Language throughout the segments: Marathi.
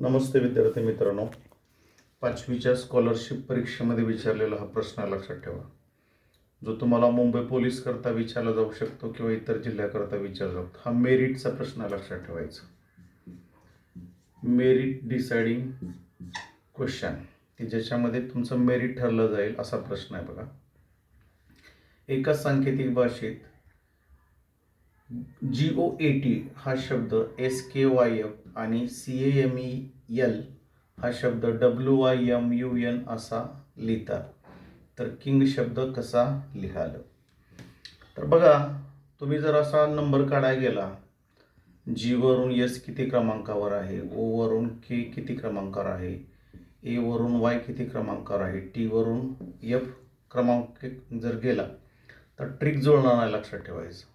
नमस्ते विद्यार्थी मित्रांनो, 5वीच्या स्कॉलरशिप परीक्षेमध्ये विचारलेला हा प्रश्न लक्षात ठेवा, जो तुम्हाला मुंबई पोलीस करता विचारला जाऊ शकतो किंवा इतर जिल्ह्याकरता विचारला जातो. हा मेरिटचा प्रश्न लक्षात ठेवायचा. मेरिट डिसाइडिंग क्वेश्चन, की ज्याच्यामध्ये तुमचं मेरिट ठरलं जाईल असा प्रश्न आहे बघा. एका सांकेतिक भाषेत GOAT हा शब्द SKYF आणि CAMEL हा शब्द WIMUN असा लिहितात. तर किंग शब्द कसा लिहाल? तर बघा, तुम्ही जर असा नंबर काढायला गेला, G वरून S किती क्रमांकावर आहे, O वरून K किती क्रमांकावर आहे, A वरून Y किती क्रमांकावर आहे, T वरून F क्रमांक जर गेला तर ट्रिक जुळणार नाही, लक्षात ठेवायचं.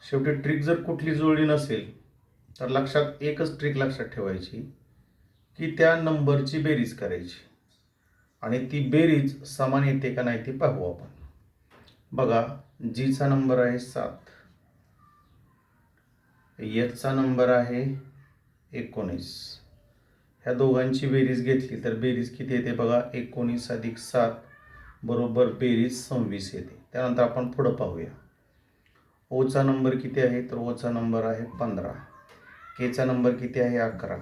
शेवटी ट्रिक जर कुठली जुळली नसेल तर लक्षात एकच ट्रिक लक्षात ठेवायची, की त्या नंबरची बेरीज करायची आणि ती बेरीज समान येते का नाही ते पाहू आपण. बघा, Gचा नंबर आहे 7, Hचा नंबर आहे 19. ह्या दोघांची बेरीज घेतली तर बेरीज किती येते बघा, 19 अधिक 7 बरोबर बेरीज 26 येते. त्यानंतर आपण पुढं पाहूया. ओचा नंबर किती आहे, तर ओचा नंबर आहे 15. केचा नंबर किती आहे 11.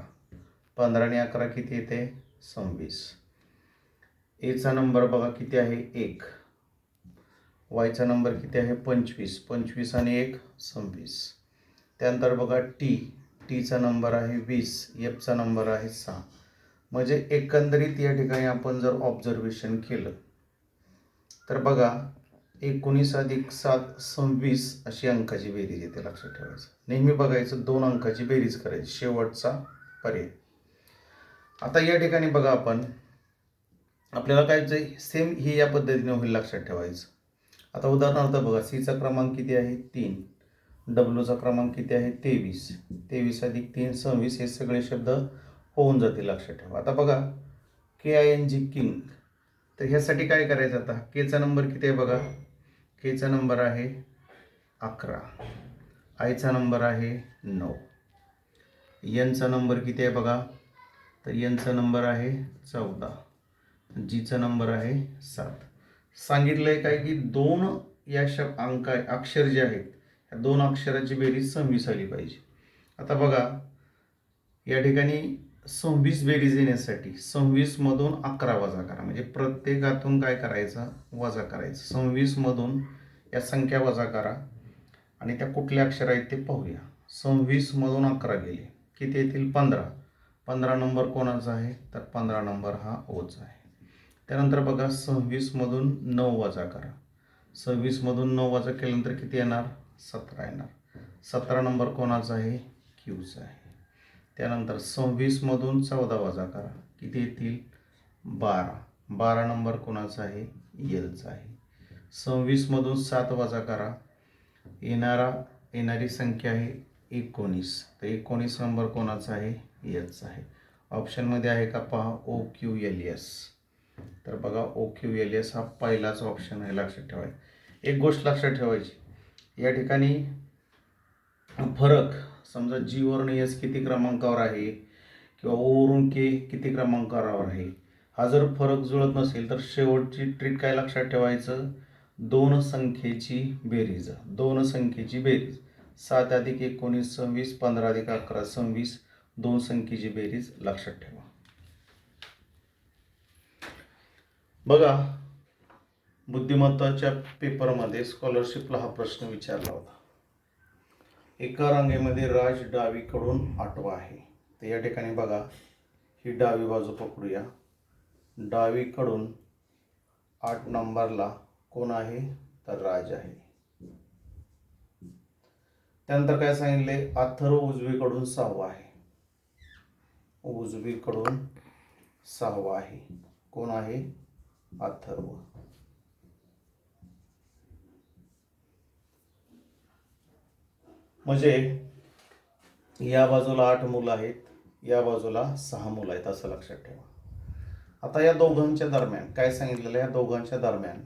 15 आणि 11 किती येते 26. एचा नंबर बघा किती आहे 1. वायचा नंबर किती आहे 25. 25 आणि 1 26. त्यानंतर बघा टीचा नंबर आहे 20. एफचा नंबर आहे 6. म्हणजे एकंदरीत या ठिकाणी आपण जर ऑब्झर्वेशन केलं तर बघा, 19 अधिक 7 26 अशी अंकाची बेरीज येते. लक्षात ठेवायचं, नेहमी बघायचं 2 अंकाची बेरीज करायची, शेवटचा पर्याय. आता या ठिकाणी बघा, आपल्याला काय सेम ही या पद्धतीने होईल, लक्षात ठेवायचं. आता उदाहरणार्थ बघा, सीचा क्रमांक किती आहे 3, डब्ल्यूचा क्रमांक किती आहे 23. 23 अधिक 3 26 हे सगळे शब्द होऊन जातील, लक्षात ठेवा. आता बघा, KING किंग, तर ह्यासाठी काय करायचं, आता केचा नंबर किती आहे बघा, केचा नंबर आहे 11. आयचा नंबर आहे 9. एनचा नंबर किती आहे बघा, तर एनचा नंबर आहे 14. जीचा नंबर आहे 7. सांगितलंय काय की 2 या अक्षर जे आहेत, ह्या 2 अक्षराची बेरीज 26 आली पाहिजे. आता बघा, या ठिकाणी 26 बेरीज येण्यासाठी 26 मधून 11 वजा करा, म्हणजे प्रत्येकातून काय करायचं, वजा करायचं. 26 मधून या संख्या वजा करा आणि त्या कुठल्या अक्षर आहेत ते पाहूया. 26 मधून 11 गेले, किती येतील 15. 15 नंबर कोणाचा आहे, तर 15 नंबर हा ओचा आहे. त्यानंतर बघा, 26 मधून 9 वजा करा. 26 मधून 9 वजा केल्यानंतर किती येणार, 17 येणार. 17 नंबर कोणाचा आहे, क्यूचा आहे. त्यानंतर 26 मधून 14 वजा करा, किती येतील 12. 12 नंबर कोणाचा आहे, एलचा आहे. 26 मधून 7 वजा करा, येणारी संख्या आहे 19. तर 19 नंबर कोणाचा आहे, एलचा आहे. ऑप्शनमध्ये आहे का पहा, OQLS. तर बघा, OQLS हा पहिलाच ऑप्शन आहे, लक्षात ठेवायचं. एक गोष्ट लक्षात ठेवायची, या ठिकाणी फरक, समजा G वरून S किती क्रमांकावर आहे किंवा O वरून K किती क्रमांकावर आहे, हा जर फरक जुळत नसेल तर शेवटची ट्रिक काय लक्षात ठेवायचं, 2 संख्येची बेरीज. 2 संख्येची बेरीज, 7 अधिक 19 26, 15 अधिक 11 26, 2 संख्येची बेरीज लक्षात ठेवा. बघा, बुद्धिमत्ताच्या पेपरमध्ये स्कॉलरशिपला हा प्रश्न विचारला होता. एका रांगेमध्ये राज डावीकडून 8वा आहे. तर या ठिकाणी बघा, ही डावी बाजू पकडूया. डावीकडून 8 नंबरला कोण आहे, तर राज आहे. त्यानंतर काय सांगितले, अथर्व उजवीकडून 6वा आहे. उजवीकडून 6वा आहे, कोण आहे, अथर्व. म्हणजे या बाजूला 8 मुलं आहेत, या बाजूला 6 मुलं आहेत, असं लक्षात ठेवा. आता या दोघांच्या दरम्यान काय सांगितलेलं आहे, दोघांच्या दरम्यान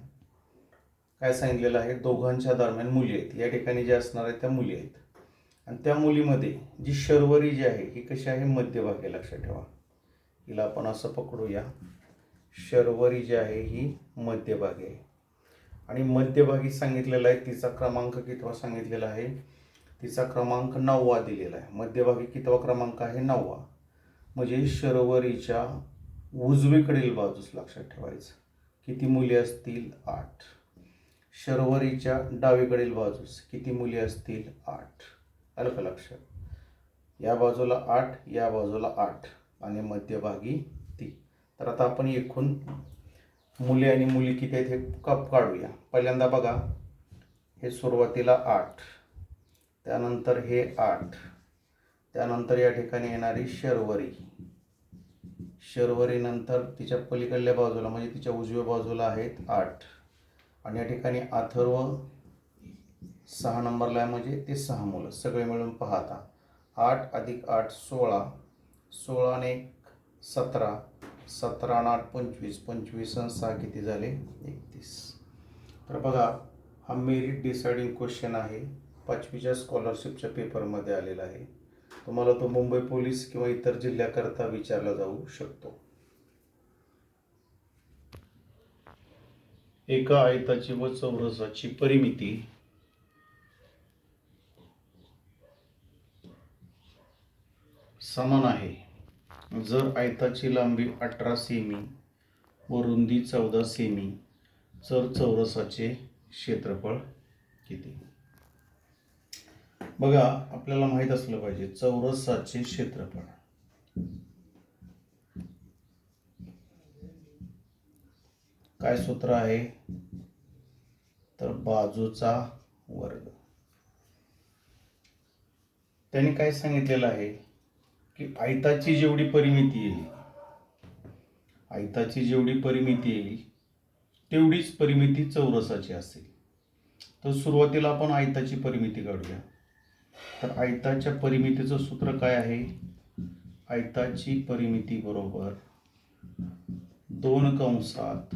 काय सांगितलेलं आहे, दोघांच्या दरम्यान मुली आहेत. या ठिकाणी जे असणार आहेत त्या मुली आहेत. आणि त्या मुलीमध्ये जी शर्वरी जी आहे ही कशी आहे, मध्यभागी, लक्षात ठेवा. हिला आपण असं पकडूया, शर्वरी जी आहे ही मध्यभागी आहे. आणि मध्यभागी सांगितलेला आहे, तिचा क्रमांक कितवा सांगितलेला आहे, तिचा क्रमांक 9वा दिलेला आहे. मध्यभागी कितवा क्रमांक आहे, 9वा. म्हणजे शर्वरीच्या उजवीकडील बाजूस लक्षात ठेवायचं. किती मुली असतील, 8. शर्वरीच्या डावीकडील बाजूस किती मुली असतील, 8. आलं का लक्षात. या बाजूला 8, या बाजूला 8 आणि मध्यभागी ती. तर आता आपण एकूण मुली आणि मुली किती आहेत हे कप काढूया. पहिल्यांदा बघा, हे सुरुवातीला 8, त्यानंतर हे 8, त्यानंतर या ठिकाणी येणारी शर्वरी, शर्वरीनंतर तिच्या पलीकडल्या बाजूला म्हणजे तिच्या उजव्या बाजूला आहेत 8, आणि या ठिकाणी अथर्व 6 नंबरला आहे म्हणजे ते 6 मुलं सगळे मिळून पाहता 8 अधिक 8 16, 16 आणि 1 17, 17 आणि 8 25, 25 आणि 6 किती झाले, 31. तर बघा, हा मेरिट डिसाइडिंग क्वेश्चन आहे, 5वीच्या स्कॉलरशिपच्या पेपरमध्ये आलेला आहे. तुम्हाला तो मुंबई पोलीस किंवा इतर जिल्ह्याकरता विचारला जाऊ शकतो. एका आयताची व चौरसाची परिमिती समान आहे जर आयताची लांबी 18 सेमी व रुंदी 14 सेमी, तर चौरसाचे क्षेत्रफळ किती. बघा, आपल्याला माहित असलं पाहिजे चौरसाचे क्षेत्रफळ. काय सूत्र आहे, तर बाजूचा वर्ग. त्याने काय सांगितलेलं आहे की आयताची जेवढी परिमिती येईल, आयताची जेवढी परिमिती येईल तेवढीच परिमिती चौरसाची असेल. तर सुरुवातीला आपण आयताची परिमिती काढूया. तर आयताच्या परिमितीचं सूत्र काय आहे, आयताची परिमिती बरोबर 2 कंसात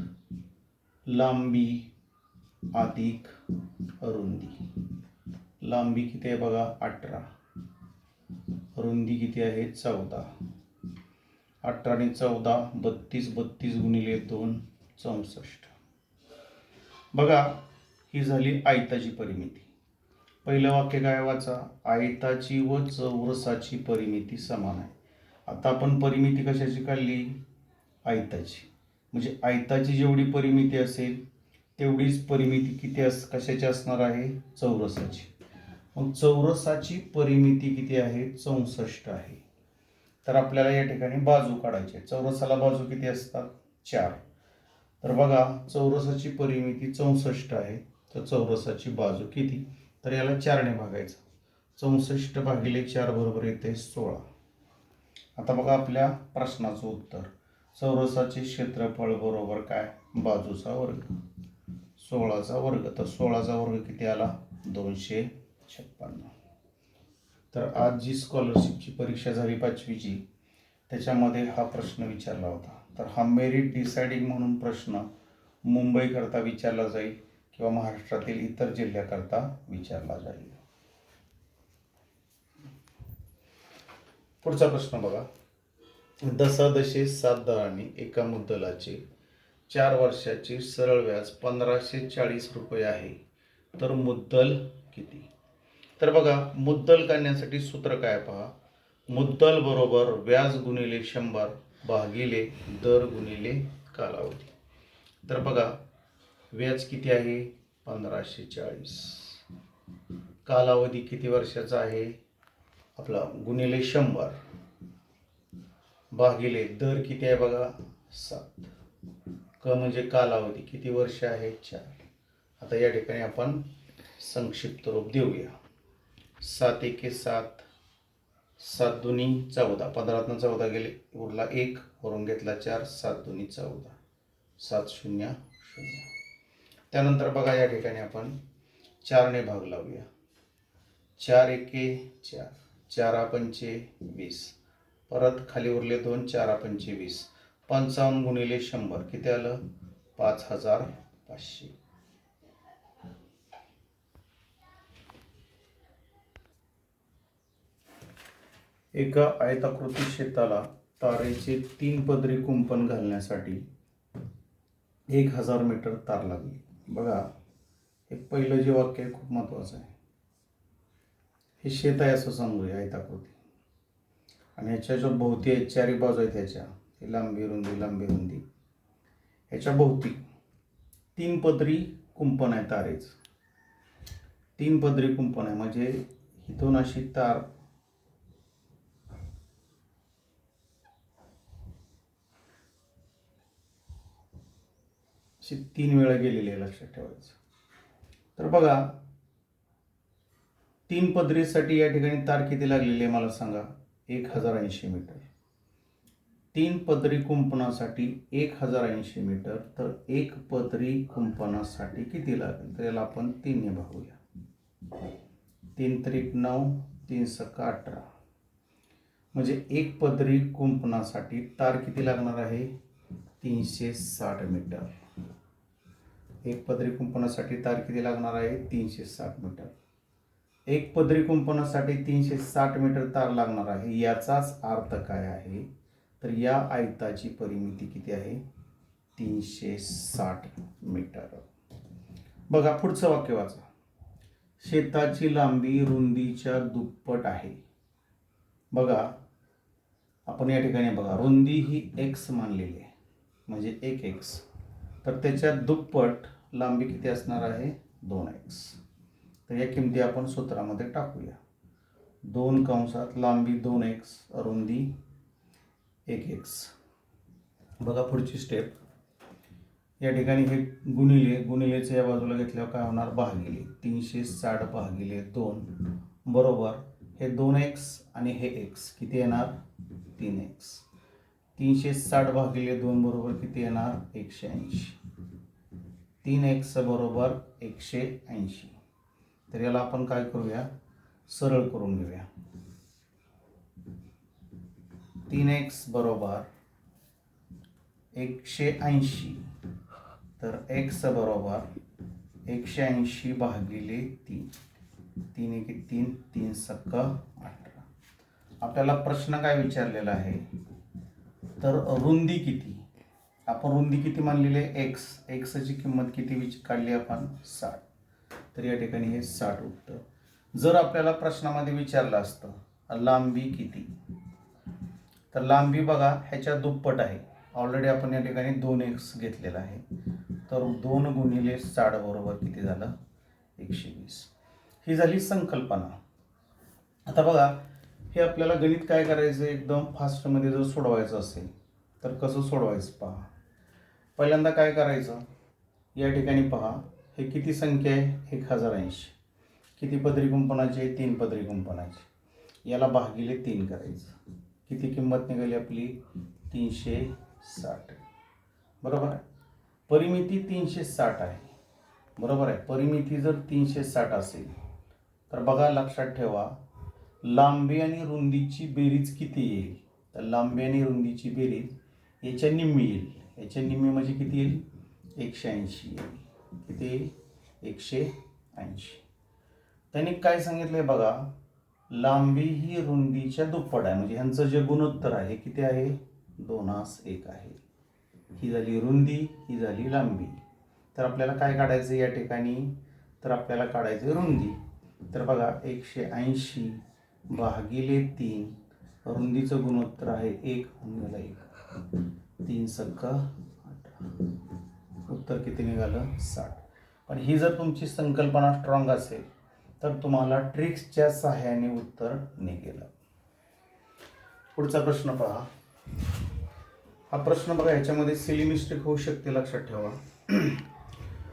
लांबी अधिक रुंदी. लांबी किती आहे बघा, 18, रुंदी किती आहे, 14. 18 आणि 14 32, 32 गुणिले 2 64. बघा, ही झाली आयताची परिमिती. पहिलं वाक्य काय वाचा, आयताची व चौरसाची परिमिती समान आहे. आता आपण परिमिती कशाची काढली, आयताची. म्हणजे आयताची जेवढी परिमिती असेल तेवढीच परिमिती किती कशाची असणार आहे, चौरसाची. मग चौरसाची परिमिती किती आहे, 64 आहे. तर आपल्याला या ठिकाणी बाजू काढायची आहे. चौरसाला बाजू किती असतात, 4. तर बघा, चौरसाची परिमिती 64 आहे, तर चौरसाची बाजू किती, तर याला 4 ने भागायचं. 64 भागिले 4 बरोबर येते 16. आता बघा आपल्या प्रश्नाचं उत्तर, चौरसाचे क्षेत्रफळ बरोबर काय, बाजूचा वर्ग, 16चा वर्ग. तर 16चा वर्ग किती आला, 256. तर आज जी स्कॉलरशिपची परीक्षा झाली 5वीची, त्याच्यामध्ये हा प्रश्न विचारला होता. तर हा मेरिट डिसाइडिंग म्हणून प्रश्न मुंबईकरता विचारला जाईल किंवा महाराष्ट्रातील इतर जिल्ह्याकरता विचारला जाईल. पुढचा प्रश्न बघा, दशादशे 7 दराने एका मुद्दलाचे 4 वर्षाचे सरळ व्याज 1540 रुपये आहे, तर मुद्दल किती. तर बघा, मुद्दल काढण्यासाठी सूत्र काय पहा, मुद्दल बरोबर व्याज गुणिले 100 भागिले दर गुणिले कालावधी. तर बघा, व्याज किती आहे, 1540, कालावधी किती वर्षाचा आहे आपला, गुणिले 100 भागिले दर किती आहे बघा, 7. क म्हणजे कालावधी किती वर्ष आहे, 4. आता या ठिकाणी आपण संक्षिप्त रूप देऊया. 7 एके 7, 7 दुनी 14, 15तनं 14 गेले, उरला 1, वरून घेतला 4, 7 दुनी 14, 7 0 0. त्यानंतर बघा, या ठिकाणी आपण 4 ने भाग लावूया. 4 एके 4, 4 पंचे 20, परत खाली उरले 2, 4 पंचे 20, 55 गुणिले 100 किती आलं, 5500. एका आयताकृती शेताला तारेचे 3 पदरी कुंपण घालण्यासाठी 1000 मीटर तार लागली. बघा, हे पहिलं जे वाक्य आहे खूप महत्त्वाचं आहे. हे शेत आहे असं समजूया आयताकृती, आणि ह्याच्या जो भोवती आहे, चारी बाजू आहेत ह्याच्या, ही लांबी रुंदी लांबी रुंदी, ह्याच्या भोवती 3 पदरी कुंपण आहे तारेचं. 3 पदरी कुंपण आहे म्हणजे इथून अशी तार अशी 3 वेळा गेलेली आहे, लक्षात ठेवायचं. तर बघा, 3 पदरीसाठी या ठिकाणी तार किती लागलेली आहे मला सांगा? 1080 मीटर. 3 पदरी कुंपणासाठी 1080 मीटर, तर 1 पदरी कुंपणासाठी किती लागेल? तर याला आपण 3 ने भागूया. 3 त्रिक 9, 3 सक 18, म्हणजे 1 पदरी कुंपणासाठी तार किती लागणार आहे? 360 मीटर. 1 पदरी कुंपणासाठी तार किती लागणार आहे? 360 मीटर. 1 पदरी कुंपणासाठी 360 मीटर तार लागणार आहे. याचाच अर्थ काय आहे? तर या आयताची परिमिती किती आहे? 360 मीटर. बघा, पुढचं वाक्य वाचा. शेताची लांबी रुंदीच्या दुप्पट आहे. बघा, आपण या ठिकाणी बघा, रुंदी ही x मानलेली आहे, म्हणजे 1x, तर त्याच्या दुप्पट लांबी किती असणार आहे? 2x. तर या किमती आपण सूत्रामध्ये टाकूया. 2 कंसात लांबी 2x, रुंदी 1x. बघा पुढची स्टेप. या ठिकाणी हे गुणिलेचं या बाजूला घेतल्यावर काय होणार? भागिले. 360 भागिले 2 बरोबर हे 2x आणि हे x किती येणार? 3x. 360 भागिले 2 बरोबर किती येणार? 180. 3x बरोबर 180. तर याला आपण काय करूया? सरळ करून घेऊया. 3x बरोबर 180, तर x बरोबर 180 भागिले 3. 3 1 3, 3 सक 18. आपल्याला प्रश्न काय विचारलेला आहे? तर रुंदी किती? आपण रुंदी किती मानलेली आहे? x ची किंमत किती काढली आपण? 60. तर या ठिकाणी हे 60 उत्तर. जर आपल्याला प्रश्नामध्ये विचारलं असतं लांबी किती, तर लांबी बघा ह्याच्या दुप्पट आहे. ऑलरेडी आपण या ठिकाणी 2x घेतलेला आहे, तर 2 गुणिले 60 बरोबर किती झालं? 120. ही झाली संकल्पना. आता बघा, हे आपल्याला गणित काय करायचं? एकदम फास्टमध्ये जर सोडवायचं असेल तर कसं सोडवायचं पहा. पहिल्यांदा काय करायचं? या ठिकाणी पहा, हे किती संख्या आहे? 1080. किती पदरी कुंपणाची आहे? 3 पदरी कुंपणाची. याला भागिले 3 करायचं. किती किंमत निघाली आपली? 360. बरोबर आहे. परिमिती 360 आहे. बरोबर आहे. परिमिती जर 360 असेल तर बघा, लक्षात ठेवा, लांबी आणि रुंदीची बेरीज किती येईल? तर लांबी आणि रुंदीची बेरीज याच्या निम्मी येईल. याच्या निम्मी म्हणजे किती येईल? 180 येईल. किती? 180. त्यांनी काय सांगितलंय बघा, लांबी ही रुंदीच्या दुप्पट आहे, म्हणजे ह्यांचं जे गुणोत्तर आहे किती आहे? 2:1 आहे. ही झाली रुंदी, ही झाली लांबी. तर आपल्याला काय काढायचं या ठिकाणी? तर आपल्याला काढायचं रुंदी. तर बघा, 180 भागिले 3, रुंदीचं गुणोत्तर आहे 1 म्हणून 1, 3 सक 18. उत्तर किती निघालं? 60. पण ही जर तुमची संकल्पना स्ट्रॉंग असेल तर तुम्हाला ट्रिक्सच्या सहाय्याने उत्तर निघेल. पुढचा प्रश्न पहा. हा प्रश्न बघा, ह्याच्यामध्ये सिली मिस्टेक होऊ शकते, लक्षात ठेवा.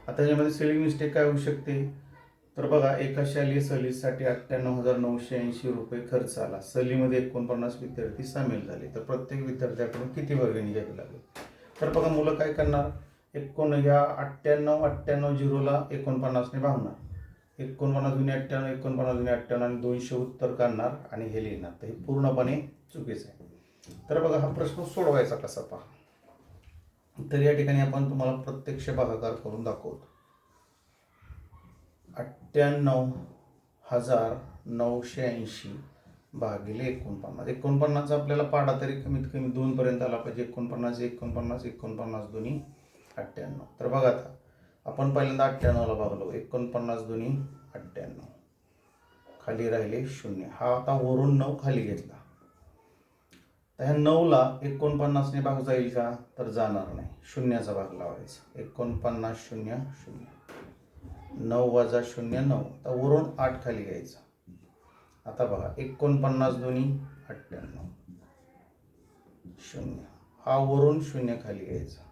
आता याच्यामध्ये सिली मिस्टेक काय होऊ शकते? तर बघा, एका शालेय सहलीसाठी 98,980 रुपये खर्च आला. सहलीमध्ये 49 विद्यार्थी सामील झाले, तर प्रत्येक विद्यार्थ्याकडून किती वर्गणी घ्यावी लागेल? तर बघा, मुलं काय करणार? या 98 झिरोला 49 ने भागणार. 49 × 98, 49 × 98 आणि 200 उत्तर काढणार आणि हे लिहिणार. तर हे पूर्णपणे चुकीचं आहे. तर बघा, हा प्रश्न सोडवायचा कसा पहा. तर या ठिकाणी आपण तुम्हाला प्रत्यक्ष भागाकार करून दाखवतो. 98,980 भागिले 49. 49 आपल्याला पाडा तरी कमीत कमी 2 पर्यंत आला पाहिजे. 49 49 दोन्ही 98. तर बघा आता आपण पहिल्यांदा 98ला भागलो. 49 दोन्ही 98, खाली राहिले 0. हा आता वरून 9 खाली घेतला. तर ह्या 9ला 49ने भाग जाईल का? तर जाणार नाही. शून्याचा भाग लावायचा. 49 0 0. 9 वजा 0 9. तर वरून 8 खाली घ्यायचा. आता बघा 49 दोन्ही 98 0. हा वरून 0 खाली घ्यायचा.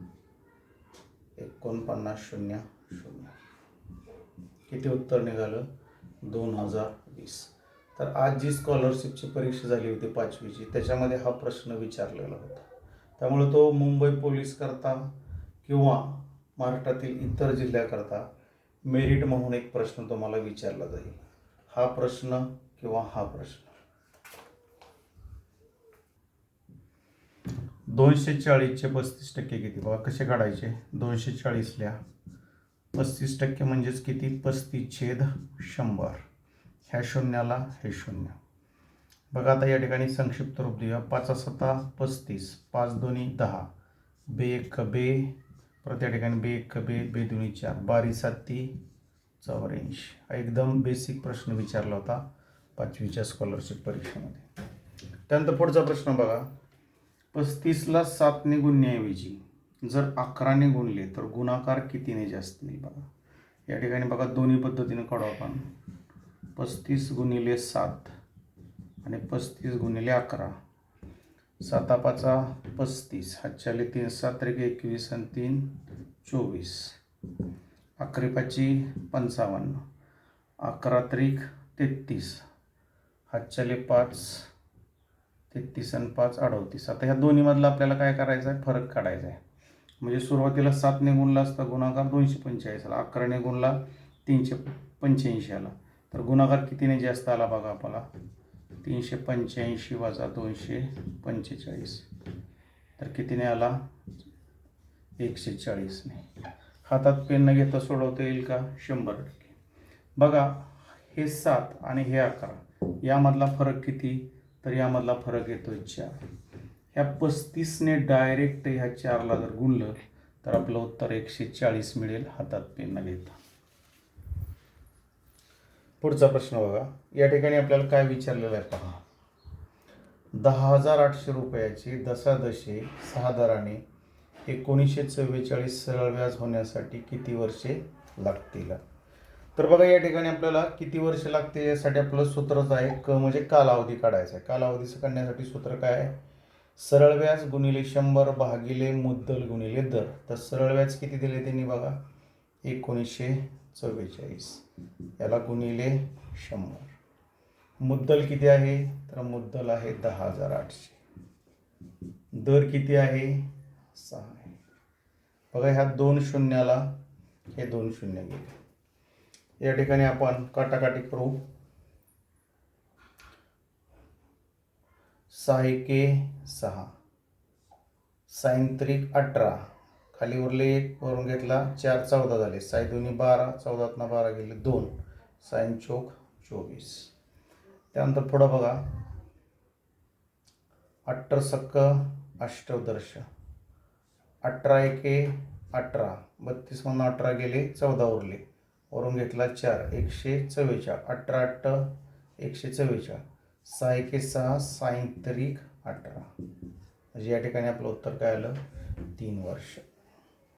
49 0 0. किती उत्तर निघालं? 2020. तर आज जी स्कॉलरशिपची परीक्षा झाली होती 5वीची, त्याच्यामध्ये हा प्रश्न विचारलेला होता. त्यामुळे तो मुंबई पोलीस करता किंवा महाराष्ट्रातील इतर जिल्ह्याकरता मेरिट म्हणून एक प्रश्न तुम्हाला विचारला जाईल. हा प्रश्न किंवा हा प्रश्न. 240चे 35% किती? बघा कसे काढायचे. 240ल्या 35% म्हणजेच किती? 35/100. ह्या शून्याला हे 0. बघा आता या ठिकाणी संक्षिप्त रूप देऊया. 5 7 35, 5 2 10, बे 1 बे, परत या ठिकाणी बे 1 बे, बे 2 4, 12 7 84. हा एकदम बेसिक प्रश्न विचारला होता 5वीच्या स्कॉलरशिप परीक्षेमध्ये. त्यानंतर पुढचा प्रश्न बघा. 35ला 7ने गुणण्याऐवजी जर 11ने गुणले तर गुणाकार कितीने जास्त येईल? बघा या ठिकाणी बघा दोन्ही पद्धतीने काढू आपण. 35 गुणिले 7 आणि 35 गुणिले 11. 7 5 35, हातच्याले 3 7 21 आणि 3 24. 11 5 55, 11 33, हातच्याले 5 33 आणि 5 38. आता ह्या दोन्हीमधला आपल्याला काय करायचं आहे? फरक काढायचा आहे. म्हणजे सुरुवातीला 7ने गुणला असता गुणाकार 245 आला, 11ने गुणला 385 आला. तर गुणाकार कितीने जास्त आला बघा आपल्याला? 385 वजा 245. तर कितीने आला? 140ने. हातात पेन न घेता सोडवता येईल का? 100%. बघा हे 7 आणि हे 11 यामधला फरक किती? तर यामधला फरक येतोय 4. ह्या 35ने डायरेक्ट ह्या 4ला जर गुणलं तर आपलं उत्तर 140 मिळेल हातात पेन न घेता. पुढचा प्रश्न बघा. या ठिकाणी आपल्याला काय विचारलेलं आहे पहा. 10,800 रुपयाची दशादशे 6 दराने 1944 सरळ व्याज होण्यासाठी किती वर्षे लागतील? तर बघा या ठिकाणी आपल्याला किती वर्ष लागते यासाठी आपलं सूत्रच आहे. म्हणजे कालावधी काढायचा आहे. कालावधीचं काढण्यासाठी सूत्र काय आहे? सरळ व्याज गुणिले 100 भागिले मुद्दल गुणिले दर. तर सरळ व्याज किती दिले त्यांनी बघा? 1944. याला गुणिले 100. मुद्दल किती आहे? तर मुद्दल आहे 10,800. दर किती आहे? 6 आहे. बघा ह्या 2 शून्याला हे 2 शून्य गेले. या ठिकाणी आपण काटाकाटी करू. 6 1 6, साइन 3 18, खाली उरले 1 वरून घेतला 4 14 झाले. 6 2 12, 14 12 गेले 2, साइन चौक 24. त्यानंतर पुढं बघा 18 सक अष्टदर्श, 18 1 18, 32 मधून 18 गेले 14 उरले, वरून घेतला 4 144, 18 8 144, 6 1 6, साइन 3 18. म्हणजे या ठिकाणी आपलं उत्तर काय आलं? 3 वर्ष.